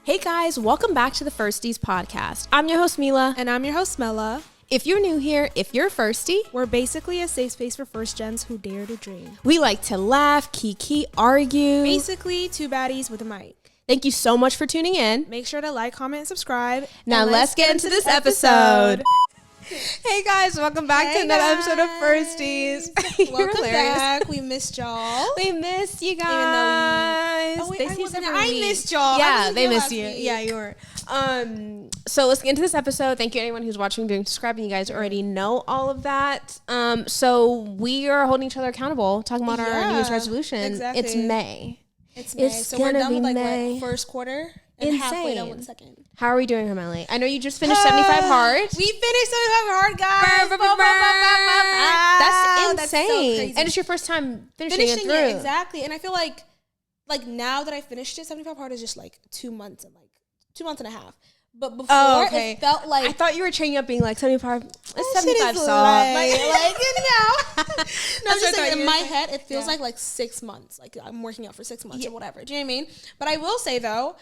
Hey guys, welcome back to the Firsties podcast. I'm your host MILA. And I'm your host MILA. If you're new here, if you're a Firstie, we're basically a safe space for first gens who dare to dream. We like to laugh, kiki, argue. Basically, two baddies with a mic. Thank you so much for tuning in. Make sure to like, comment, and subscribe. Now and let's get into this episode. Hey guys, welcome back to another episode of Firsties. Welcome back. We missed y'all. We missed you guys. I missed y'all. Yeah, they missed you. Yeah, you were. So let's get into this episode. Thank you anyone who's watching, doing, subscribing. You guys already know all of that. So we are holding each other accountable, talking about our New Year's resolution. Exactly. It's May. It's May. So we're done with what, first quarter and halfway done with the second. How are we doing, HERMELLA? I know you just finished 75 Hard. We finished 75 Hard, guys. That's insane. So crazy. And it's your first time finishing it through. It, exactly. And I feel like now that I finished it, 75 Hard is just like 2 months and 2 months and a half. But before, it felt like... I thought you were training up being like 75. It's 75 soft. No, just like in my head, it feels like 6 months. Like I'm working out for 6 months or whatever. Do you know what I mean? But I will say though,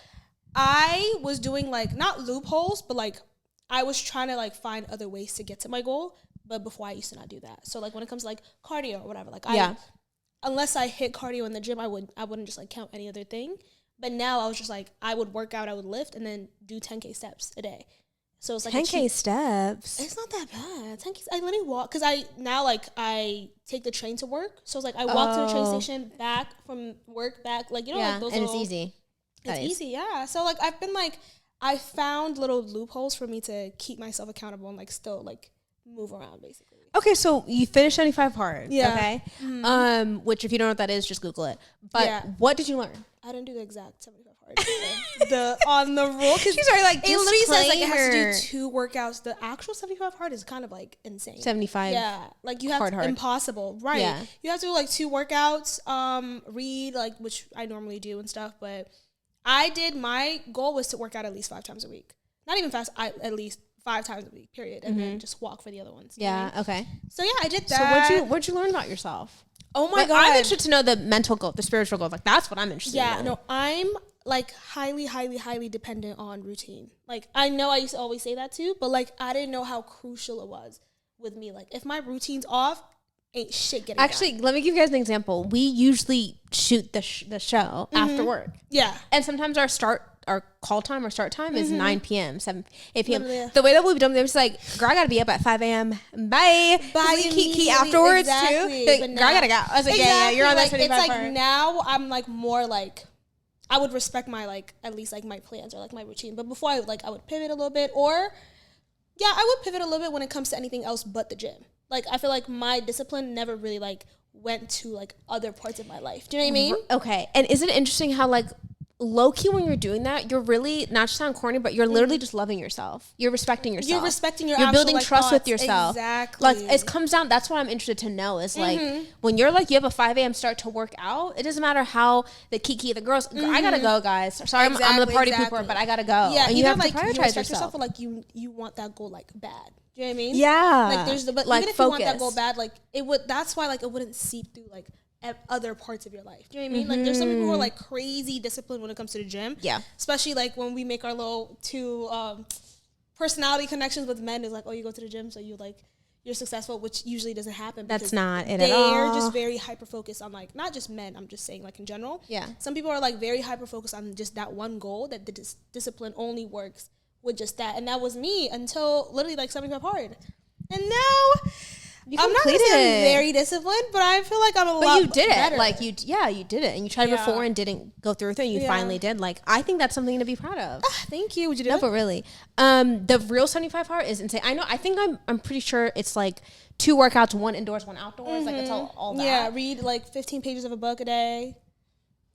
I was doing not loopholes, but I was trying to find other ways to get to my goal. But before I used to not do that. So when it comes to cardio or whatever, unless I hit cardio in the gym, I wouldn't just count any other thing. But now I was just I would work out, I would lift, and then do 10K steps a day. So it's 10K steps. It's not that bad. 10K. I literally walk because I take the train to work. So it's I walk to the train station, back from work, back those. And it's easy. It's easy, yeah. So I've been I found little loopholes for me to keep myself accountable and still move around basically. Okay, so you finished 75 Hard. Yeah. Okay. Mm-hmm. Which if you don't know what that is, just Google it. But what did you learn? I didn't do the exact 75 Hard. on the rule, because she's already it literally says it has to do 2 workouts. The actual 75 Hard is kind of insane. 75. Yeah, you have hard. Impossible, right? Yeah. You have to do 2 workouts. Read which I normally do and stuff, but my goal was to work out at least 5 times a week. Not even fast. At least 5 times a week, period, and then just walk for the other ones. Yeah. Okay. So I did that. So what'd you learn about yourself? Oh my God. I'm interested to know the mental goal, the spiritual goal. That's what I'm interested in. Yeah, no, I'm highly, highly, highly dependent on routine. I know I used to always say that too, but I didn't know how crucial it was with me. If my routine's off, ain't shit getting done. Let me give you guys an example. We usually shoot the show after work. Yeah. And sometimes our call time or start time is 9 p.m., 8 p.m. Literally. The way that we've done it, it's girl, I gotta be up at 5 a.m. Bye. Bye. Key afterwards exactly. too. Girl, I gotta go. I was yeah, you're on that 25 It's now I'm more I would respect my at least my plans or my routine. But before I would pivot a little bit, or I would pivot a little bit when it comes to anything else but the gym. I feel my discipline never really went to other parts of my life. Do you know what I mean? Okay. And isn't it interesting how low-key when you're doing that, you're really, not to sound corny, but you're literally just loving yourself. You're respecting yourself. You're respecting your You're building trust thoughts. with yourself. Exactly. It comes down, that's what I'm interested to know is when you're you have a 5 a.m. start to work out, it doesn't matter how the girls, I gotta go, guys. Sorry, I'm the party pooper, but I gotta go. Yeah, and you have to prioritize yourself. Or you want that goal bad. Do you know what I mean? Yeah. There's but even if you want that goal bad, it would, that's why it wouldn't seep through other parts of your life. Do you know what I mean? There's some people who are crazy disciplined when it comes to the gym. Yeah. Especially when we make our little 2 personality connections with men is you go to the gym so you're successful, which usually doesn't happen. That's not it at all. They're just very hyper focused on not just men. I'm just saying in general. Yeah. Some people are very hyper focused on just that one goal, that the discipline only works with just that. And that was me until literally 75 Hard. And now I'm not gonna say I'm very disciplined, but I feel I'm a lot better. But you did it. You did it. And you tried before and didn't go through with it. And you finally did. I think that's something to be proud of. Thank you. Would you do it? No, it? but really. The real 75 Hard is insane. I think I'm pretty sure it's 2 workouts, 1 indoors, 1 outdoors. It's all that. Yeah, read 15 pages of a book a day.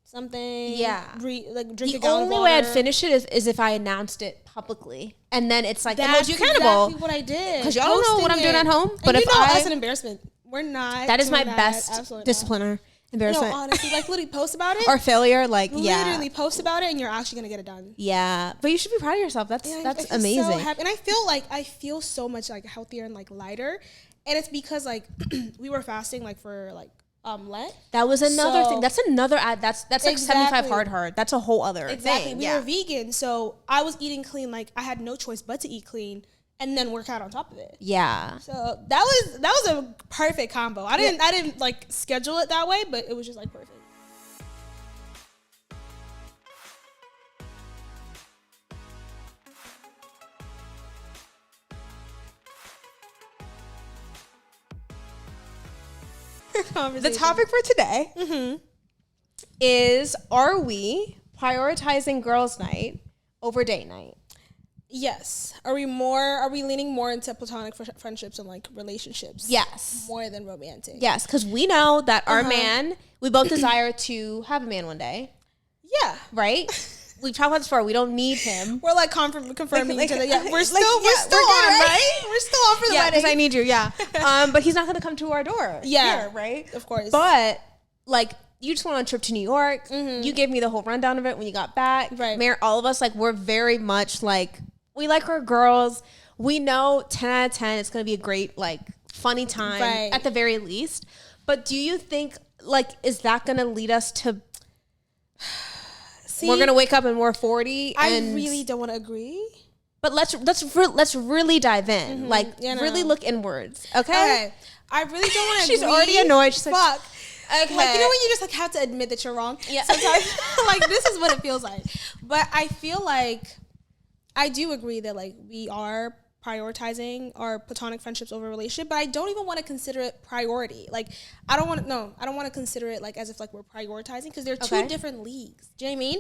Something. Yeah. Drink a gallon of water. The only way I'd finish it is if I announced it publicly. And then it's it holds you accountable. That's exactly what I did. Because y'all don't know what I'm doing at home. But if that's an embarrassment. We're not. That is my best discipliner. Embarrassment. No, honestly, literally post about it. Or failure, literally post about it and you're actually going to get it done. Yeah. But you should be proud of yourself. That's amazing. So happy. And I feel so much healthier and lighter. And it's because we were fasting for let. That was another thing. That's another ad. That's like 75 hard. That's a whole other thing. We were vegan, so I was eating clean. Like I had no choice but to eat clean and then work out on top of it. Yeah. So that was a perfect combo. I didn't like schedule it that way, but it was just like perfect. The topic for today is, are we prioritizing girls' night over date night? Yes. Are we leaning more into platonic friendships and like relationships? Yes. More than romantic. Yes, because we know that our man, we both desire to have a man one day. Yeah. Right? We've talked about this before. We don't need him. We're like confirming each other. Yeah, we're still on, right? We're still on for the wedding. Because I need you. Yeah. But he's not going to come to our door. Yeah. Here, right? Of course. But like, you just went on a trip to New York. You gave me the whole rundown of it when you got back. Right. All of us, like, we're very much like, we like our girls. We know 10 out of 10, it's going to be a great, like, funny time at the very least. But do you think, like, is that going to lead us to... we're gonna wake up and we're 40. I really don't want to agree. But let's really dive in. Really look inwards. Okay. I really don't want to. She's already annoyed. She's fuck. Like, okay. Like, you know when you just like have to admit that you're wrong. Yeah. Sometimes like this is what it feels like. But I feel like I do agree that like we are prioritizing our platonic friendships over a relationship, but I don't even want to consider it priority. Like I don't want to consider it like as if like we're prioritizing, because they're two different leagues. Do you know what I mean?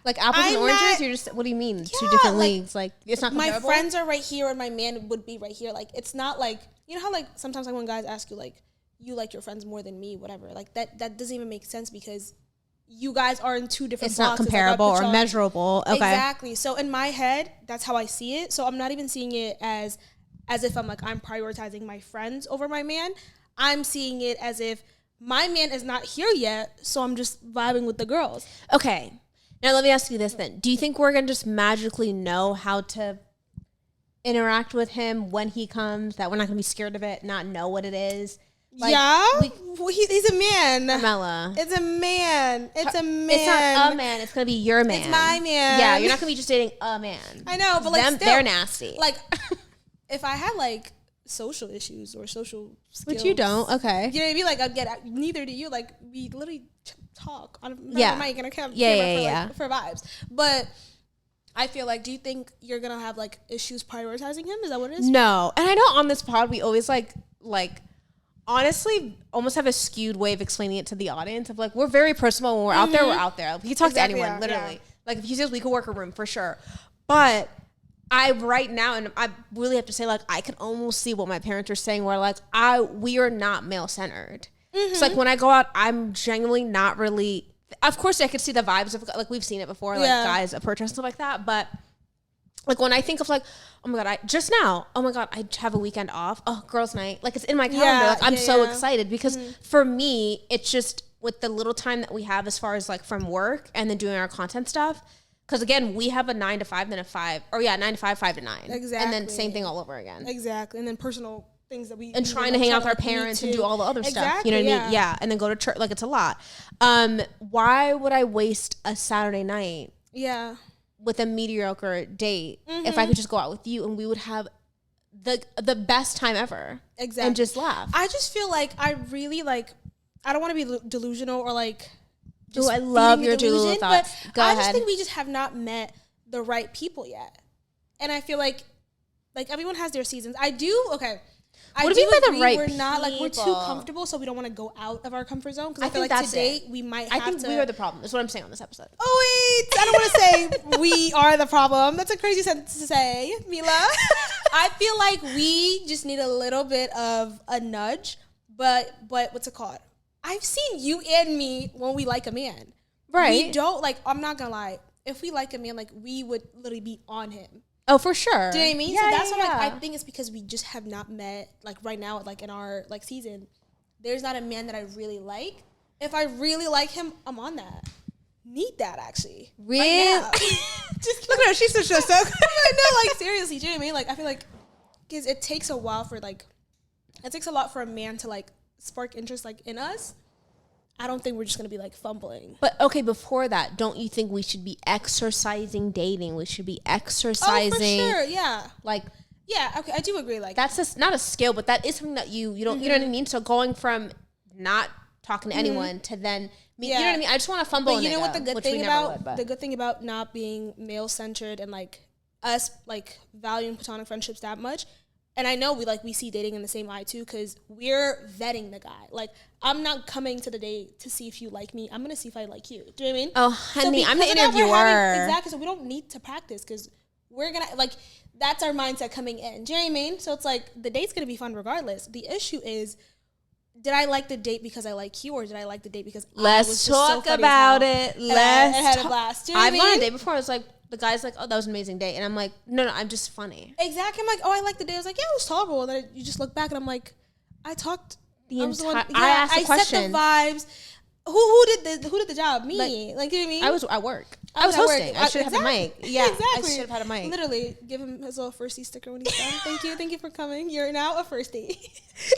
Like apples and oranges. You're just, what do you mean? Two different leagues? Like it's not comparable? My friends are right here and my man would be right here. Like it's not like, you know how like sometimes like when guys ask you like, you like your friends more than me, whatever. Like that doesn't even make sense, because you guys are in two different boxes. It's not comparable or measurable. Okay. Exactly. So in my head, that's how I see it. So I'm not even seeing it as if I'm prioritizing my friends over my man. I'm seeing it as if my man is not here yet, so I'm just vibing with the girls. Okay. Now let me ask you this then. Do you think we're going to just magically know how to interact with him when he comes, that we're not going to be scared of it, not know what it is? Like, he's a man. HERMELLA. It's a man. It's a man. It's not a man. It's going to be your man. It's my man. Yeah, you're not going to be just dating a man. I know, but like still, they're nasty. Like, if I had like social issues or social skills. Which you don't. Okay. You know what I mean? Like, I'd get, neither do you. Like, we literally talk on mic and a camera for vibes. But I feel like, do you think you're going to have like issues prioritizing him? Is that what it is? No. And I know on this pod, we always like honestly almost have a skewed way of explaining it to the audience of like, we're very personal. When we're out there, we're out there. We can talk to anyone, literally. Yeah. Like if he says we could work a room for sure. But right now, and I really have to say, like, I can almost see what my parents are saying, where like we are not male centered. So like when I go out, I'm genuinely not really, of course I could see the vibes of like, we've seen it before, like guys approach us and stuff like that. But like when I think of like, oh my God, I have a weekend off. Oh, girls' night. Like it's in my calendar. Like I'm so excited because for me, it's just with the little time that we have as far as like from work and then doing our content stuff. Because again, we have a 9 to 5, then a 5, or 9 to 5, 5 to 9. Exactly. And then same thing all over again. Exactly. And then personal things that we... And trying to hang out with our parents and do all the other stuff. You know what I mean? Yeah. And then go to church. Like it's a lot. Why would I waste a Saturday night? Yeah. With a mediocre date if I could just go out with you and we would have the best time ever. Exactly. And just laugh. I just feel like I really like, I don't want to be delusional or like, oh, I love your delusional thoughts. But I just think we just have not met the right people yet. And I feel like everyone has their seasons. I do, okay. What do you mean by the right people? We're not, like, we're too comfortable, so we don't want to go out of our comfort zone. Because I feel like today we might have to. I think we are the problem. That's what I'm saying on this episode. Oh, wait. I don't want to say we are the problem. That's a crazy sentence to say, MILA. I feel like we just need a little bit of a nudge. But what's it called? I've seen you and me when we like a man. Right. We don't, like, I'm not going to lie. If we like a man, like, we would literally be on him. Oh, for sure. Do you know what I mean? Yeah, so that's what I think it's because we just have not met, like, right now, like, in our, like, season. There's not a man that I really like. If I really like him, I'm on that. Need that, actually. Really? Right just look at her. She's so no, like, seriously. Do you know what I mean? Like, I feel like, because it takes a while for, like, it takes a lot for a man to, like, spark interest like in us, I don't think we're just gonna be like fumbling. But okay, before that, don't you think we should be exercising dating? We should be exercising. Oh, for sure, yeah. Like, yeah, okay, I do agree. Like, that's not a skill, but that is something that you don't, you know what I mean? So going from not talking to anyone to then, you know what I mean? I just want to fumble. But you know what the good thing about the good thing about not being male centered and like us like valuing platonic friendships that much. And I know we see dating in the same eye too, because we're vetting the guy. Like, I'm not coming to the date to see if you like me. I'm gonna see if I like you. Do you know what I mean? Oh, honey, I'm the interviewer. Exactly. So we don't need to practice because we're gonna like that's our mindset coming in. Do you know what I mean? So it's like the date's gonna be fun regardless. The issue is, did I like the date because I like you, or did I like the date because let's talk about it? Let's had a blast. Do you know I've gone on a date before. It's like, the guy's like, oh, that was an amazing date. And I'm like, no, I'm just funny. Exactly. I'm like, oh, I like the date. I was like, yeah, it was tolerable. And then you just look back and I'm like, I talked. I asked the question. Set the vibes. Who did the job? Me. Like, you know what I mean? I was at work. I was hosting. I should have had a mic. Yeah, exactly. I should have had a mic. Literally, give him his little firstie sticker when he's done. Thank you for coming. You're now a firstie.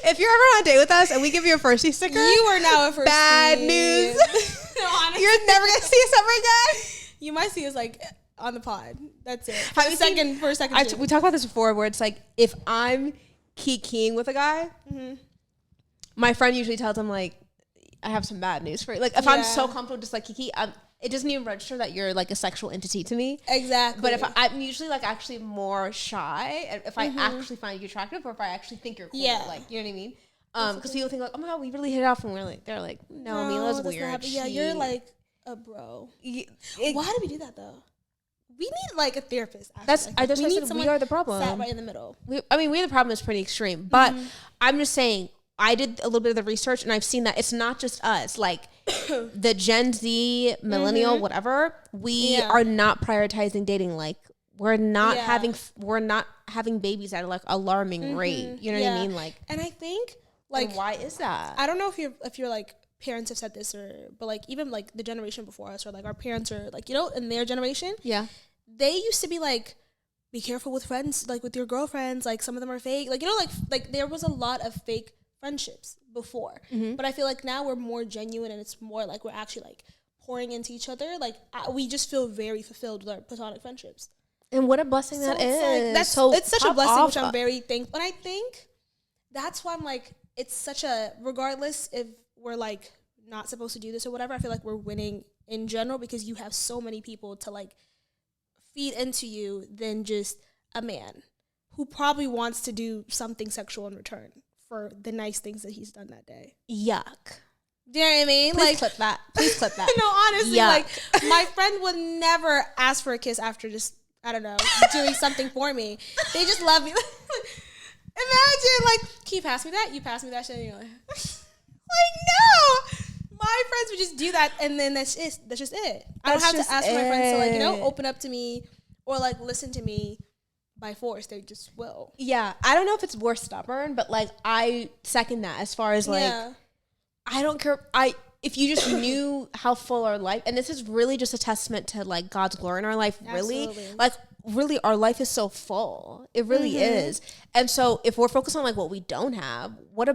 If you're ever on a date with us and we give you a firstie sticker, you are now a firstie. Bad news. No, honestly, you're never gonna see us ever again. You might see us like on the pod. That's it. For a second. We talked about this before, where it's like, if I'm kikiing with a guy, my friend usually tells him like, I have some bad news for you. Like, if I'm so comfortable just like kiki, it doesn't even register that you're like a sexual entity to me. Exactly. But if I'm usually like actually more shy, if I actually find you attractive, or if I actually think you're cool, like, you know what I mean? Because people think like, oh my god, we really hit it off, and they're like, no, Mila's weird. Yeah, you're like a bro. Why do we do that though? We need like a therapist. Actually. We are the problem. Sat right in the middle. We are the problem is pretty extreme, but I'm just saying. I did a little bit of the research, and I've seen that it's not just us. Like the Gen Z, millennial, whatever, we are not prioritizing dating. Like we're not having babies at like alarming rate. You know what I mean? Like, and I think like, why is that? I don't know if you're like parents have said this, but like even like the generation before us, or like our parents, or like, you know, in their generation, they used to be like, be careful with friends, like with your girlfriends, like some of them are fake, like, you know, like there was a lot of fake friendships before, but I feel like now we're more genuine, and it's more like we're actually like pouring into each other. Like we just feel very fulfilled with our platonic friendships, and what a blessing that is. Like, it's such a blessing, which I'm very thankful. And I think that's why I'm like, it's such a, regardless if we're like not supposed to do this or whatever, I feel like we're winning in general, because you have so many people to like feed into you than just a man who probably wants to do something sexual in return for the nice things that he's done that day. Yuck. Do you know what I mean? Please clip that. Please clip that. No, honestly, like my friend would never ask for a kiss after just, I don't know, doing something for me. They just love me. Imagine, like, can you pass me that? You pass me that shit, and you're like, no. My friends would just do that, and then that's just it. I don't have to ask my friends to, like, you know, open up to me or like listen to me by force. They just will. Yeah, I don't know if it's more stubborn, but like I second that as far as like I don't care. If you just knew how full our life, and this is really just a testament to like God's glory in our life. Really, like really, our life is so full. It really is. And so if we're focused on like what we don't have, what a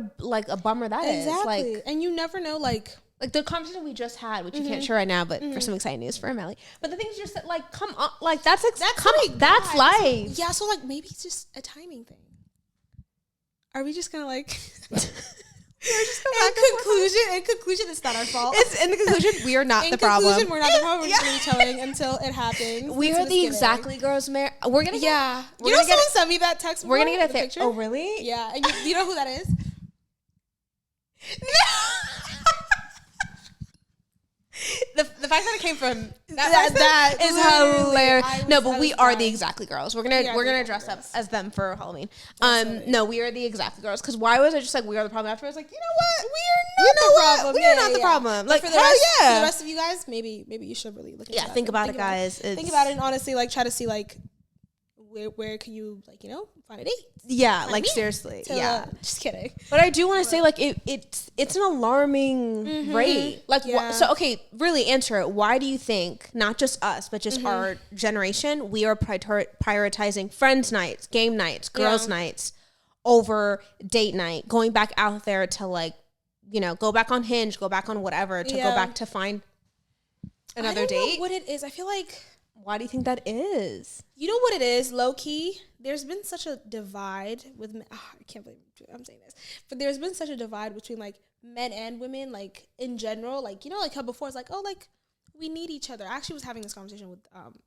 bummer that is. Like, and you never know, like the conversation we just had, which you can't share right now, but for some exciting news for HERMELLA. But the thing is just that, like, come on, like that's life. Yeah, so like maybe it's just a timing thing. Are we just gonna like? In conclusion, it's not our fault. It's in the conclusion, we are not the problem. In conclusion, we're not the problem. We're just gonna be chilling until it happens. We are the exactly girls. We're gonna get. Yeah. You know, someone sent me that text. We're gonna get a picture. Oh, really? Yeah. And you know who that is? No. The fact that it came from that is hilarious. No, but we are the exactly girls. We're gonna dress up as them for Halloween. No, we are the exactly girls. Because why was I just like, we are the problem afterwards? Like, you know what? We are not the problem. We are not the problem. Like, for the rest of you guys, maybe you should really look into that. Think about it, guys. Think about it, and honestly, like, try to see like where can you, like, you know, find a date? Yeah, like seriously. Yeah, just kidding. But I do want to say, like, it's an alarming rate. Like, so okay, really answer it. Why do you think not just us, but just our generation, we are prioritizing friends nights, game nights, girls nights over date night, going back out there to like go back on Hinge, go back on whatever to go back to find another date. I don't know what it is. I feel like. Why do you think that is? You know what it is, low key? There's been such a divide with men. Oh, I can't believe I'm saying this. But there's been such a divide between, like, men and women, like, in general. Like, like how before it's like, oh, like, we need each other. I actually was having this conversation with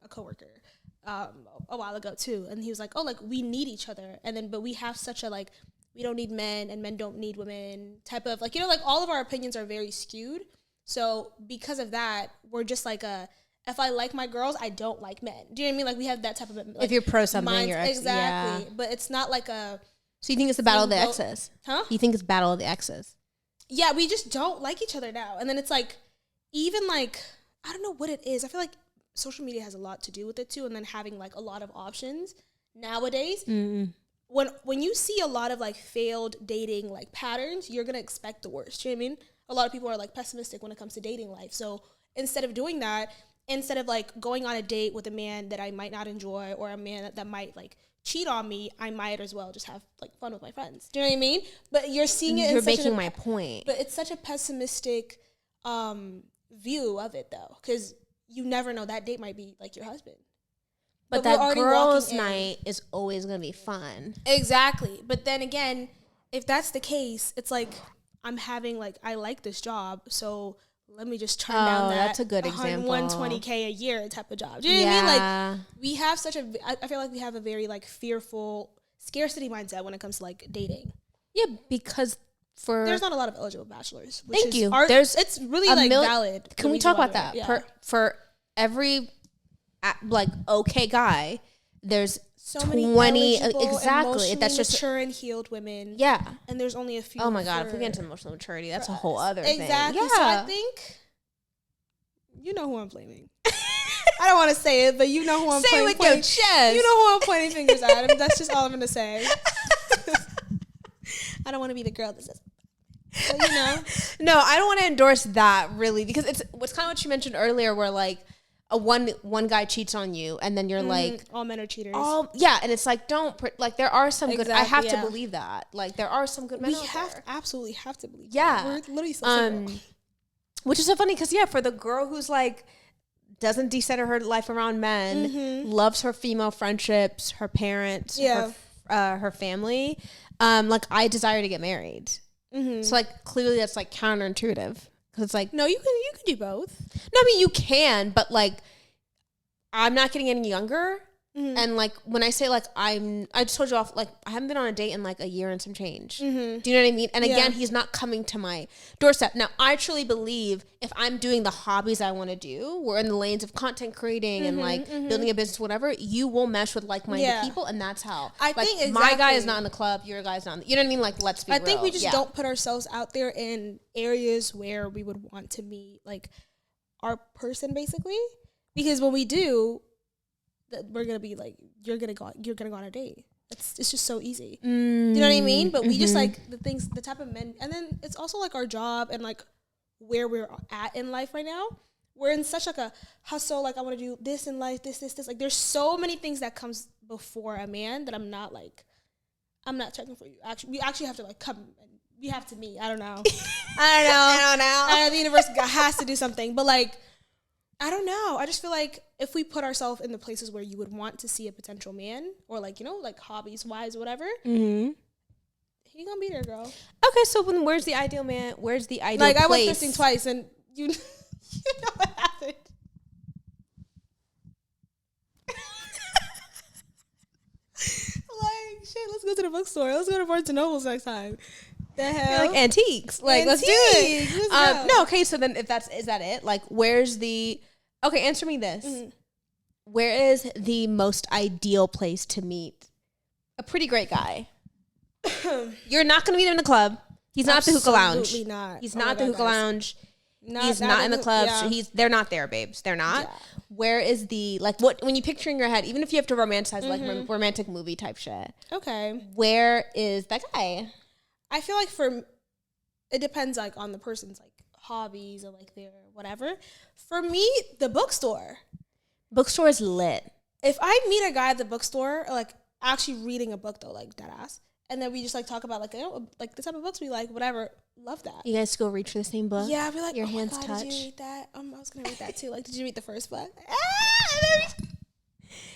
a coworker a while ago, too. And he was like, oh, like, we need each other. And then, but we have such a, like, we don't need men and men don't need women type of, like, like, all of our opinions are very skewed. So because of that, we're just like if I like my girls, I don't like men. Do you know what I mean? Like, we have that type of, like, if you're pro something, you're exactly. Yeah. But it's not like a. So you think it's the battle of the exes? Huh? You think it's battle of the exes? Yeah, we just don't like each other now. And then it's like, even like, I don't know what it is. I feel like social media has a lot to do with it too. And then having like a lot of options nowadays. Mm. When you see a lot of like failed dating like patterns, you're gonna expect the worst. You know what I mean? A lot of people are like pessimistic when it comes to dating life. So instead of doing that. Instead of like going on a date with a man that I might not enjoy or a man that might like cheat on me, I might as well just have like fun with my friends. Do you know what I mean? But you're seeing it. You're making my point. But it's such a pessimistic view of it though, because you never know, that date might be like your husband. But that girls' night is always gonna be fun. Exactly. But then again, if that's the case, it's like I'm having like I like this job, so. Let me just turn down that. That's a good example. $120K a year type of job. Do you know what I mean? Like, we have I feel like we have a very, like, fearful scarcity mindset when it comes to, like, dating. Yeah, because there's not a lot of eligible bachelors. Thank you. It's really, like, valid. Can we talk about that? Yeah. For every, like, okay guy, there's so 20 exactly. That's just mature and healed women. Yeah, and there's only a few. Oh my god, if we get into emotional maturity, that's a whole other thing. Exactly. Yeah. So I think you know who I'm blaming. I don't want to say it, but you know who I'm say with your chest. You know who I'm pointing fingers at. That's just all I'm gonna say. I don't want to be the girl that says. But, No, I don't want to endorse that really, because it's kind of what you mentioned earlier, where like. One guy cheats on you, and then you're like, all men are cheaters. Yeah, and it's like, like there are some good. I have to believe that. Like there are some good men. We absolutely have to believe. Yeah, that. We're literally so which is so funny because for the girl who's like doesn't decenter her life around men, loves her female friendships, her parents, her family. Like I desire to get married. So like clearly that's like counterintuitive. Because it's like, no, you can do both. No, I mean you can, but like, I'm not getting any younger, and like when I say like I just told you off, like I haven't been on a date in like a year and some change. Do you know what I mean? And again, he's not coming to my doorstep. Now, I truly believe if I'm doing the hobbies I want to do, we're in the lanes of content creating and like building a business, whatever. You will mesh with like-minded people, and that's how. I think exactly. My guy is not in the club, your guy's not. You know what I mean? Like, let's be real. I think we just don't put ourselves out there in areas where we would want to meet like our person, basically, because when we do. We're gonna be like you're gonna go on a date. It's just so easy. You know what I mean? But we just like the type of men, and then it's also like our job and like where we're at in life right now. We're in such like a hustle. Like I want to do this in life, this. Like there's so many things that comes before a man that I'm not checking for you. Actually, we actually have to like come. We have to meet. I don't know. The universe has to do something, but like. I don't know. I just feel like if we put ourselves in the places where you would want to see a potential man or like, like hobbies wise, whatever, he gonna be there, girl. Okay. So where's the ideal man? Where's the ideal place? I went fisting twice and you know what happened. Like, shit, let's go to the bookstore. Let's go to Barnes & Noble's next time. The hell? Like antiques. Like, let's do it. No, okay, so then is that it? Like, where's the... Okay, answer me this. Where is the most ideal place to meet a pretty great guy? You're not going to meet him in the club. He's not at the hookah lounge. Absolutely not. He's not at the hookah lounge. He's not in the club. Yeah. They're not there, babes. They're not. Yeah. Where is the, like, what, when you picture in your head, even if you have to romanticize, like, romantic movie type shit. Okay. Where is that guy? I feel like it depends, like, on the person's, like, hobbies or, like, their whatever. For me, the bookstore. Bookstore is lit. If I meet a guy at the bookstore, like, actually reading a book, though, like, deadass, and then we just like talk about like like the type of books we like, whatever. Love that. You guys go reach for the same book. Yeah, we're like, your oh hands my God, touch. did you read that? I was gonna read that too. Like, did you read the first book?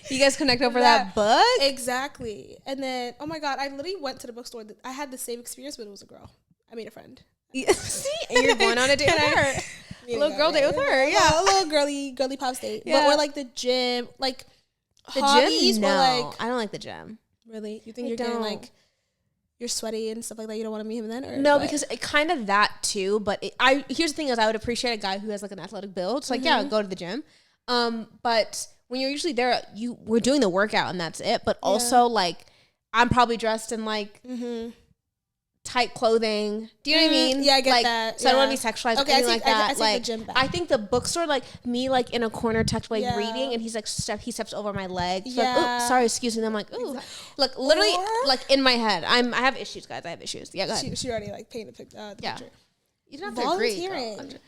You guys connect over that book? Exactly. And then, oh my God, I literally went to the bookstore. I had the same experience, but it was a girl. I made a friend. See, and you're going on a date with her. A little girl date with her. Yeah, a little girly pop date. Yeah. But, or like the gym, like the hobbies, gym. No, or like, I don't like the gym. Really? You think you're getting like, you're sweaty and stuff like that? You don't want to meet him then? Or no, what? because it kind of that too. But here's the thing: is I would appreciate a guy who has like an athletic build. So like, yeah, go to the gym. But when you're usually there, we're doing the workout and that's it. But also like, I'm probably dressed in like tight clothing. Do you know what I mean? Yeah, I get like, that. So I don't want to be sexualized or anything like that. I like, the gym back. I think the bookstore, like me, like in a corner, tucked away reading, and he's like, he steps over my leg. Yeah. Like, oh, sorry, excuse me. And I'm like, ooh, look, literally, like in my head, I have issues, guys. I have issues. Yeah, go ahead. She already like painted the picture. You don't have to agree. Volunteering.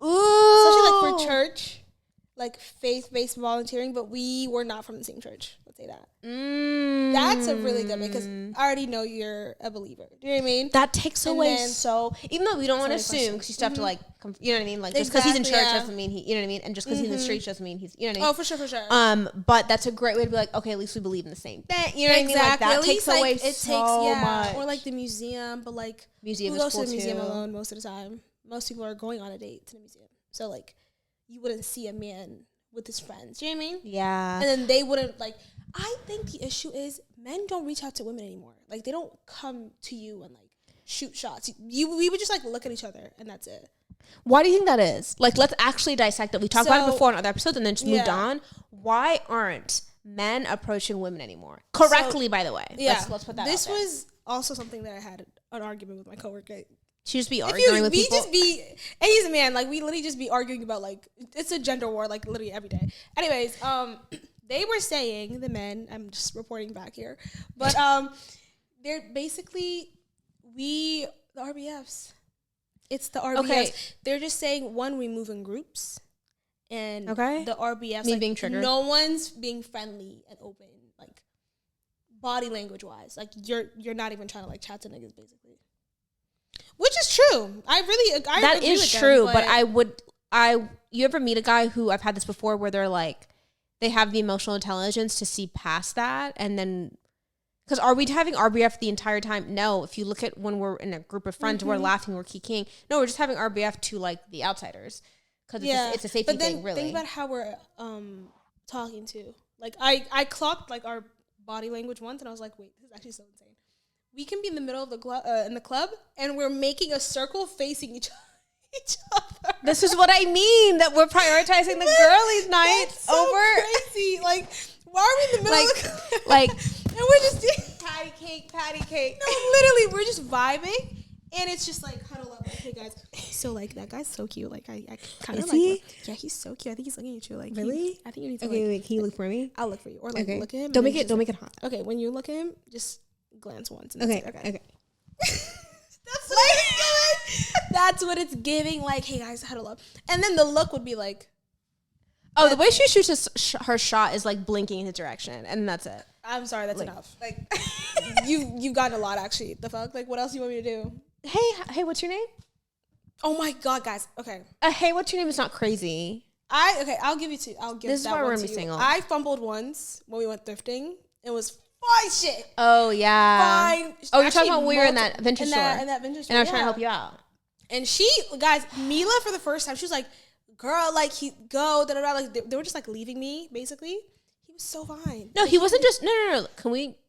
Ooh, especially like for church, like faith-based volunteering. But we were not from the same church. Let's say that. That's a really good because I already know you're a believer. Do you know what I mean? That takes away so. Even though we don't want to assume, because you still have to like, you know what I mean? Like just because he's in church doesn't mean you know what I mean? And just because he's in the streets doesn't mean he's, you know what I mean? Oh, for sure. But that's a great way to be like, okay, at least we believe in the same thing. You know what I mean? Like that takes away so much. Or like the museum, but like museum who is goes cool to the museum too. alone most of the time? Most people are going on a date to the museum, so like you wouldn't see a man with his friends. Do you know what I mean? Yeah. And then they wouldn't like. I think the issue is men don't reach out to women anymore. Like they don't come to you and like shoot shots. We would just like look at each other and that's it. Why do you think that is? Like, let's actually dissect it. We talked about it before in other episodes and then just moved on. Why aren't men approaching women anymore? Correctly, by the way. Yeah. Let's put that This out there. was also something that I had an argument with my coworker. She just be arguing with people. And he's a man. Like we literally just be arguing about like it's a gender war like literally every day. Anyways, they were saying, the men, I'm just reporting back here, but they're basically, the RBFs. It's the RBFs. Okay. They're just saying, one, we move in groups, and the RBFs, me like, being triggered. No one's being friendly and open, like, body language-wise. Like, you're not even trying to, like, chat to niggas, basically. Which is true. I agree with true, them, but you ever meet a guy who, I've had this before, where they're like, they have the emotional intelligence to see past that, and then, because are we having RBF the entire time? No. If you look at when we're in a group of friends, we're laughing, we're kikiing. No, we're just having RBF to like the outsiders, because it's a safety thing, really. Think about how we're talking to. Like I clocked like our body language once, and I was like, wait, this is actually so insane. We can be in the middle of the in the club, and we're making a circle facing each other. This is what I mean, that we're prioritizing the girlies nights so over crazy. Like, why are we in the middle of the like and we're just doing patty cake. No, literally, we're just vibing, and it's just like huddle up. Like, hey guys, so like that guy's so cute. Like I kind of like him. Yeah, he's so cute. I think he's looking at you. Like really. I think you need to. Okay, wait. Can you look for me? I'll look for you, or like look at him. Don't make it hot. Okay, when you look at him, just glance once. And Okay. That's what it's giving. Like, hey guys, huddle up. And then the look would be like, oh, the way she shoots her shot is like blinking in his direction, and that's it. I'm sorry, that's enough. Like, you've gotten a lot actually. The fuck? Like, what else do you want me to do? Hey, what's your name? Oh my god, guys. Okay. Hey, what's your name is not crazy. I'll give you two. This is why we're gonna be single. I fumbled once when we went thrifting. It was fine shit. Oh yeah. Fine. Oh, you're talking about when we were in that vintage store. In that vintage store. And I was trying to help you out. And she, guys, MILA for the first time, she was like, girl, like, go, da-da-da. Like, they were just, like, leaving me, basically. He was so fine. No, he wasn't just, no.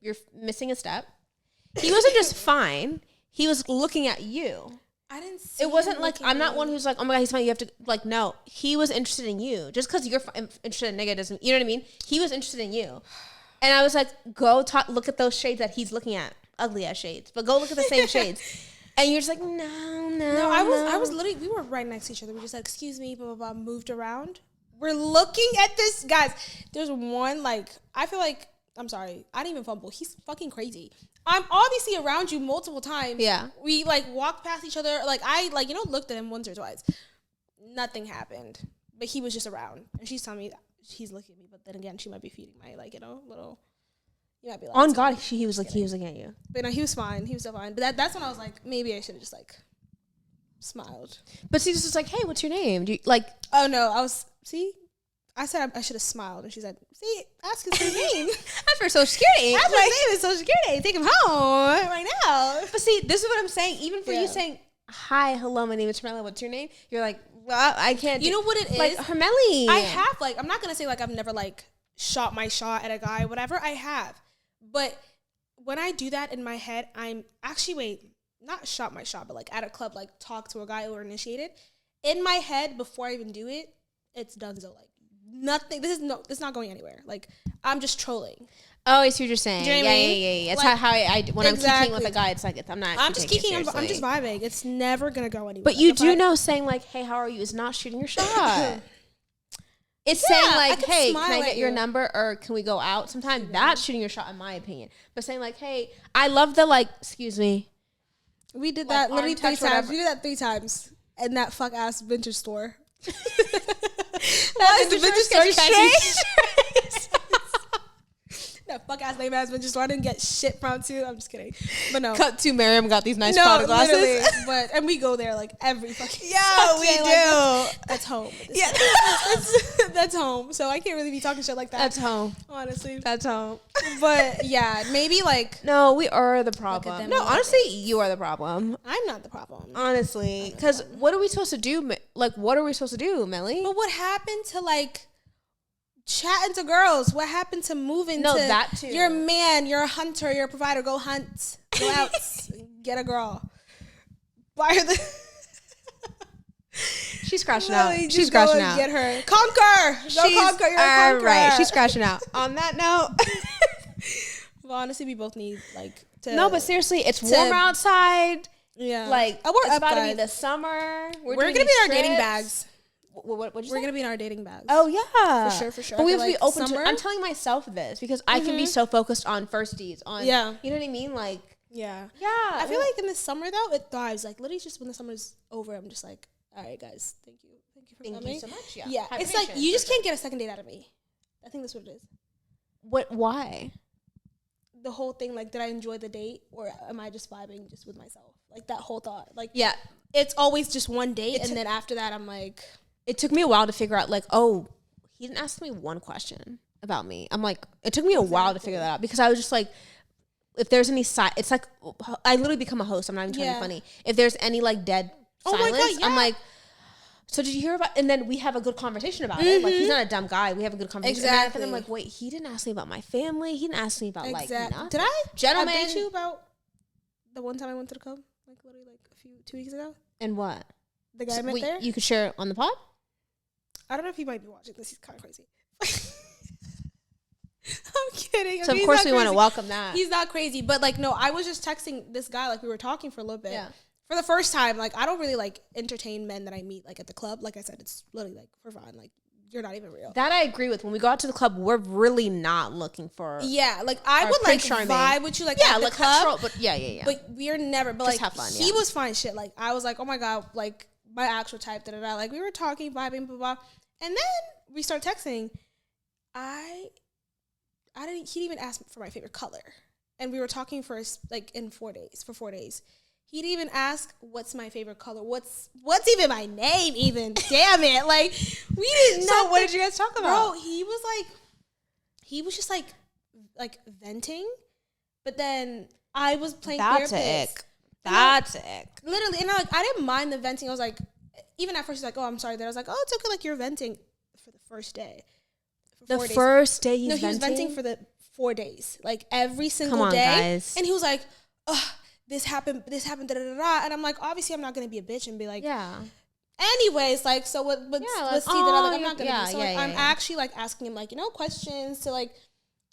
You're missing a step. He wasn't just fine. He was looking at you. I didn't see it. Wasn't like, I'm not one who's like, oh my God, he's fine. You have to, like, no. He was interested in you. Just because you're interested in nigga doesn't, you know what I mean? He was interested in you. And I was like, go look at those shades that he's looking at. Ugly ass shades. But go look at the same shades. And you're just like, no. I was literally, we were right next to each other. We just like, excuse me, blah, blah, blah, moved around. We're looking at this. Guys, there's one, like, I feel like, I'm sorry, I didn't even fumble. He's fucking crazy. I'm obviously around you multiple times. Yeah. We, like, walked past each other. Like, I, like, looked at him once or twice. Nothing happened. But he was just around. And she's telling me that he's looking at me. But then again, she might be feeding my, like, little You might be on God, he was looking at you. But no, he was fine. He was still fine. But that's when I was like, maybe I should have just like smiled. But see, this is like, hey, what's your name? Do you like? Oh no, I said I should have smiled, and she said, see, ask his name. That's for Social Security. That's his name is Social Security. Take him home right now. But see, this is what I'm saying. Even for you saying, hi, hello, my name is HERMELLA, what's your name? You're like, well, I can't. You know what it is? Like, HERMELLA. I have, like, I'm not going to say, like, I've never, like, shot my shot at a guy or whatever. I have. But when I do that in my head, I'm actually, not shot my shot, but, like, at a club, like, talk to a guy or initiate it. In my head, before I even do it, it's done. So, like, nothing. This is not going anywhere. Like, I'm just trolling. Oh, I see what you're saying. Do you know what I mean? Yeah. It's like, how I when I'm kicking with a guy, it's like I'm just kicking. I'm just vibing. It's never gonna go anywhere. But you do know saying like, "Hey, how are you?" is not shooting your shot. It's saying like, "Hey, can I get your number or can we go out?" Sometimes that's shooting your shot, in my opinion. But saying like, "Hey, I love the like, excuse me." We did that literally 3 times. We did that 3 times in that fuck ass vintage store. Why is the vintage store? That fuck ass name ass vintage store. I didn't get shit from too. I'm just kidding. But no. Cut to Miriam got these nice Prada glasses. Literally. And we go there like every fucking we do. Like, that's home. Yeah. That's home. So I can't really be talking shit like that. That's home. Honestly. That's home. But yeah, maybe like. No, we are the problem. No, honestly, you are the problem. I'm not the problem. Honestly. Because what are we supposed to do? Like, what are we supposed to do, Melly? But what happened to like chatting to girls? What happened to moving to that too. You're a man, you're a hunter, you're a provider, go hunt. Go out, get a girl. Buy her the She's crashing out. She's crashing out. Get her. Conquer. Go conquer. You're a conqueror. Right. She's crashing out. On that note. Well, honestly, we both need like to. No, but seriously, it's warmer outside. Yeah. Like, we're it's about to be the summer. We're going to be in our dating bags. We're going to be in our dating bags. Oh, yeah. For sure. But we have to be open to. I'm telling myself this because I can be so focused on firsties. You know what I mean? Like. Yeah. Yeah. I feel like in the summer, though, it thrives. Like, literally just when the summer's over, I'm just like, all right, guys, thank you. Thank you for coming. Thank you so much. Yeah. Yeah. It's like, you just can't get a second date out of me. I think that's what it is. Why? The whole thing, like, did I enjoy the date or am I just vibing just with myself? Like, that whole thought. Like, yeah. It's always just one date. And then after that, I'm like. It took me a while to figure out, like, oh, he didn't ask me one question about me. I'm like, it took me a while to figure that out because I was just like, if there's any it's like, I literally become a host. I'm not even trying to be funny. If there's any, like, dead silence, my God, I'm like, so did you hear about, and then we have a good conversation about it. Like, he's not a dumb guy. We have a good conversation. Exactly. And I'm like, wait, he didn't ask me about my family. He didn't ask me about, like, nothing. Did I Gentlemen. update you about the one time I went to the club? Like, literally, like, 2 weeks ago? And what? The guy I met there? You could share it on the pod? I don't know if he might be watching this. He's kind of crazy. I'm kidding. So, of course, we want to welcome that. He's not crazy. But, like, no, I was just texting this guy. Like, we were talking for a little bit. Yeah. For the first time, like, I don't really, like, entertain men that I meet, like, at the club. Like I said, it's literally, like, for fun. Like, you're not even real. That I agree with. When we go out to the club, we're really not looking for. Yeah. Like, I would, like, vibe with you, like, at the club. But yeah. But we're never. But, just like, have fun, he was fine shit. Like, I was like, oh, my God. Like, my actual type, da-da-da. Like, we were talking, vibing, blah, blah. And then we start texting. He didn't even ask for my favorite color. And we were talking for, like, for 4 days. He didn't even ask, what's my favorite color? What's even my name even? Damn it. Like, we didn't know. So what did you guys talk about? Bro, he was just like venting. But then I was playing therapist. That's ick. Literally. And I didn't mind the venting. I was like, even at first he's like, oh, I'm sorry. Then I was like, oh, it's okay. Like, you're venting for the first day. The first day he's venting? No, he was venting for the 4 days. Like, every single day. Guys. And he was like, ugh. This happened, da, da, da, da. And I'm like, obviously, I'm not going to be a bitch and be like, yeah. Anyways, like, so let's see that. Like, I'm not going to be. So, like, I'm actually, like, asking him, like, questions to, like,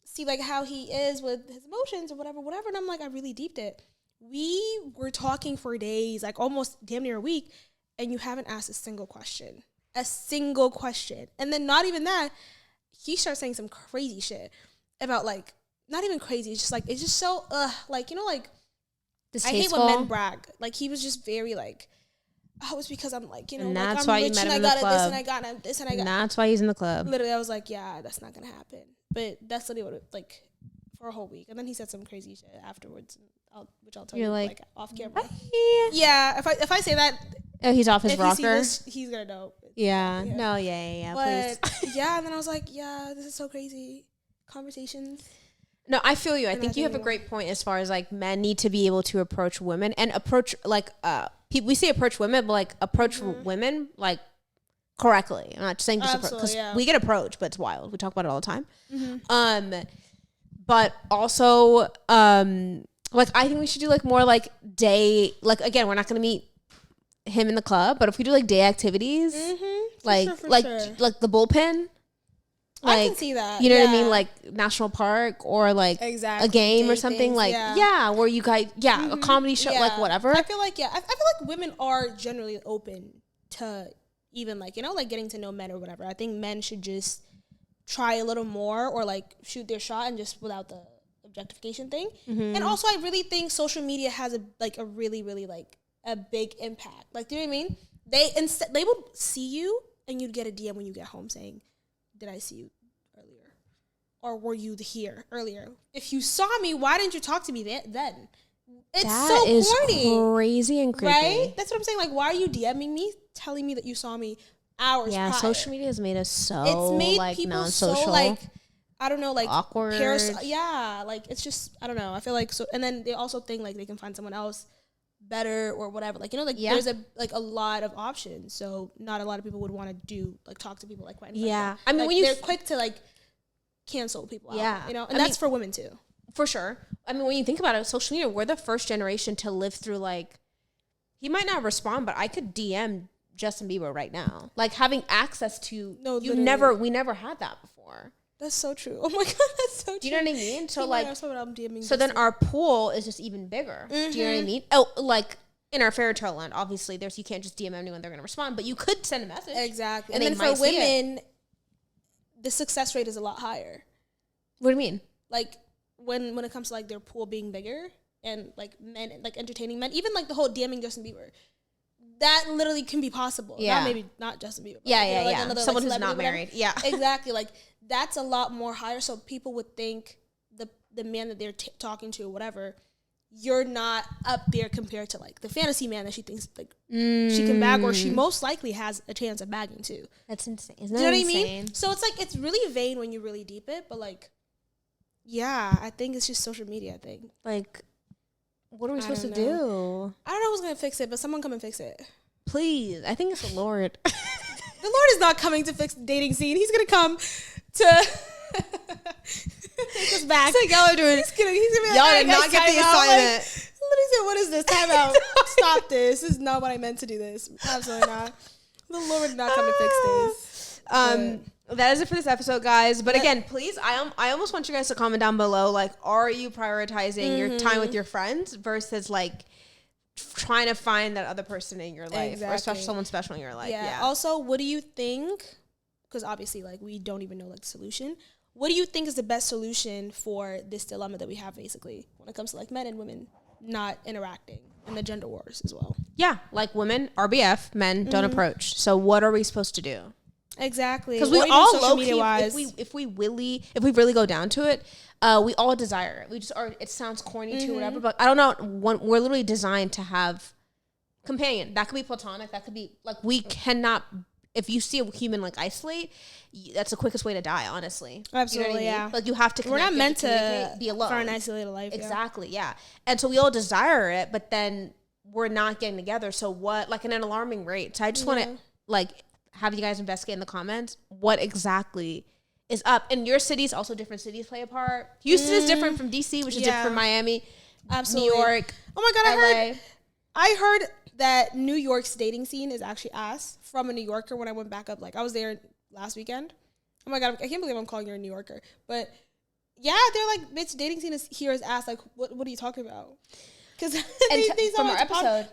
see, like, how he is with his emotions or whatever. And I'm like, I really deeped it. We were talking for days, like, almost damn near a week, and you haven't asked a single question. And then not even that, he starts saying some crazy shit about, like, not even crazy. It's just, like, it's just so, like, like, I hate when men brag. Like, he was just very, like, oh, it's because I'm, like, and like, that's I'm why rich you met and him I in the got club. this and I got this and I got. And that's why he's in the club. Literally, I was like, yeah, that's not going to happen. But that's literally what, for for a whole week, and then he said some crazy shit afterwards, which I'll tell You're you like off camera. Bye. Yeah, if I say that, oh, he's off his if rocker. he sees this, he's gonna know. Yeah. No. Yeah. But please. yeah, and then I was like, yeah, this is so crazy. Conversations. No, I feel you. I think you have a great point as far as like men need to be able to approach women and approach like we say approach women, but like approach women like correctly. I'm not saying just because we get approached, but it's wild. We talk about it all the time. But also like I think we should do like more like day, like again, we're not gonna meet him in the club, but if we do like day activities, like the bullpen. Like, I can see that. You know what I mean? Like National Park or like a game or something. Things, like, where you guys, a comedy show, like whatever. I feel like, I feel like women are generally open to even like, like getting to know men or whatever. I think men should just try a little more or like shoot their shot and just without the objectification thing. And also I really think social media has a really, really like a big impact. Like, do you know what I mean? They would see you and you'd get a DM when you get home saying, did I see you earlier? Or were you here earlier? If you saw me, why didn't you talk to me then? It's that so is corny. Crazy and creepy. Right? That's what I'm saying. Like, why are you DMing me, telling me that you saw me hours prior? Social media has made us so, it's made like, people non-social. so, like, I don't know, like, awkward. Like, it's just, I don't know. I feel like, so, and then they also think, like, they can find someone else better or whatever, like, there's a lot of options, so not a lot of people would want to talk to people like right in front of them. I mean, like, they're quick to like cancel people out, and that's for women too, for sure. I mean, when you think about it, social media, we're the first generation to live through, like, he might not respond, but I could DM Justin Bieber right now, like having access to we never had that before. That's so true. Oh my God, that's so true. Do you know what I mean? So like, so then our pool is just even bigger. Do you know what I mean? Oh, like in our fairy tale land, obviously you can't just DM anyone, they're going to respond, but you could send a message. Exactly. And then for women, the success rate is a lot higher. What do you mean? Like when it comes to like their pool being bigger and like men, like entertaining men, even like the whole DMing Justin Bieber, that literally can be be Yeah. Not Justin Bieber. But another, someone like, who's not married. Yeah. Exactly. Like, that's a lot more higher. So people would think the man that they're talking to or whatever, you're not up there compared to like the fantasy man that she thinks like she can bag, or she most likely has a chance of bagging too. That's insane. Isn't that insane? What I mean? So it's like, it's really vain when you really deep it, but like, yeah, I think it's just social media thing. Like, what are we supposed to do? I don't know who's gonna fix it, but someone come and fix it. Please. I think it's the Lord. The Lord is not coming to fix the dating scene. He's gonna come to take us back. It's like y'all are doing. He's gonna be y'all like, did not get the assignment. Literally said, "What is this? Time out. Stop this. This is not what I meant to do. This absolutely not. The Lord did not come to fix this." That is it for this episode, guys. But again, please, I almost want you guys to comment down below. Like, are you prioritizing your time with your friends versus like trying to find that other person in your life, or especially someone special in your life? Yeah. Also, what do you think? Because obviously, like, we don't even know like the solution. What do you think is the best solution for this dilemma that we have, basically, when it comes to like men and women not interacting and the gender wars as well? Yeah, like women, RBF, men don't approach. So what are we supposed to do? Exactly. Because we all low key, if we really go down to it, we all desire it. We just are. It sounds corny too, whatever. But I don't know. We're literally designed to have companion. That could be platonic. That could be like, we cannot. If you see a human like isolate, that's the quickest way to die. Honestly, absolutely. You know what I mean? Like, you have to. We're not meant to be alone for an isolated life. Exactly. Yeah. And so we all desire it, but then we're not getting together. So what? Like, in an alarming rate. So I just want to like have you guys investigate in the comments what exactly is up. In your cities, also different cities play a part. Houston is different from DC, which is different from Miami. Absolutely. New York. Oh my God, I heard that New York's dating scene is actually ass, from a New Yorker when I went back up. Like, I was there last weekend. Oh my God, I can't believe I'm calling you a New Yorker. But yeah, they're like, bitch, dating scene is ass. Like, what are you talking about? Because from our episode,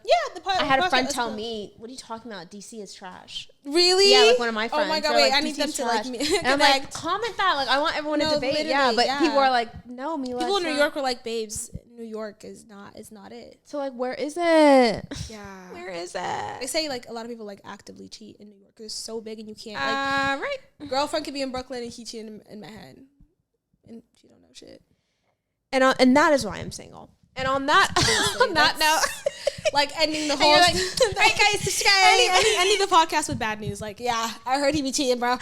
I had a friend tell me, "What are you talking about? DC is trash." Really? Yeah, like one of my friends. Oh my God, wait, I need them to like me. And I'm like, comment that. Like, I want everyone to debate. Yeah, but people are like, no, MILA. People in New York were like, babes, New York is not it. So like, where is it? Yeah, where is it? They say like a lot of people like actively cheat in New York. It's so big and you can't. Right. Girlfriend could be in Brooklyn and he cheating in Manhattan, and she don't know shit. And that is why I'm single. And on that note, like ending the whole. You're like, all right, guys, subscribe. Ending the podcast with bad news. Like, yeah, I heard he be cheating, bro.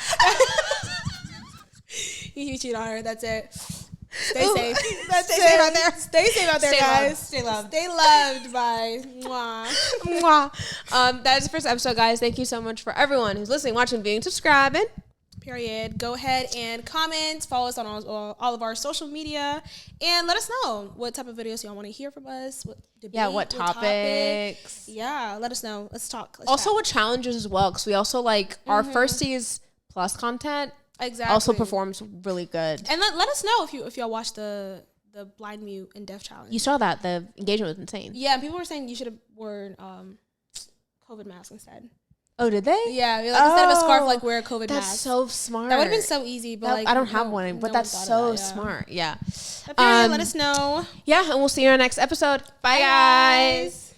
he cheated on her. That's it. Stay safe. Stay safe out there. Stay safe out there, guys. Stay loved. Stay loved. Bye. Mwah. Mwah. That is the first episode, guys. Thank you so much for everyone who's listening, watching, viewing, subscribing. Period. Go ahead and comment. Follow us on all of our social media, and let us know what type of videos y'all want to hear from us. What debate, what topics. Yeah, let us know. Let's talk. Also, what challenges as well, because we also like our Firsties Plus content. Exactly. Also performs really good. And let us know if y'all watched the blind, mute, and deaf challenge. You saw that the engagement was insane. Yeah, and people were saying you should have worn COVID mask instead. Oh, did they? Yeah, like instead of a scarf, like wear a COVID mask. That's so smart. That would have been so easy, but like I don't have one, but that's so smart. Yeah. Let us know. Yeah, and we'll see you in our next episode. Bye guys.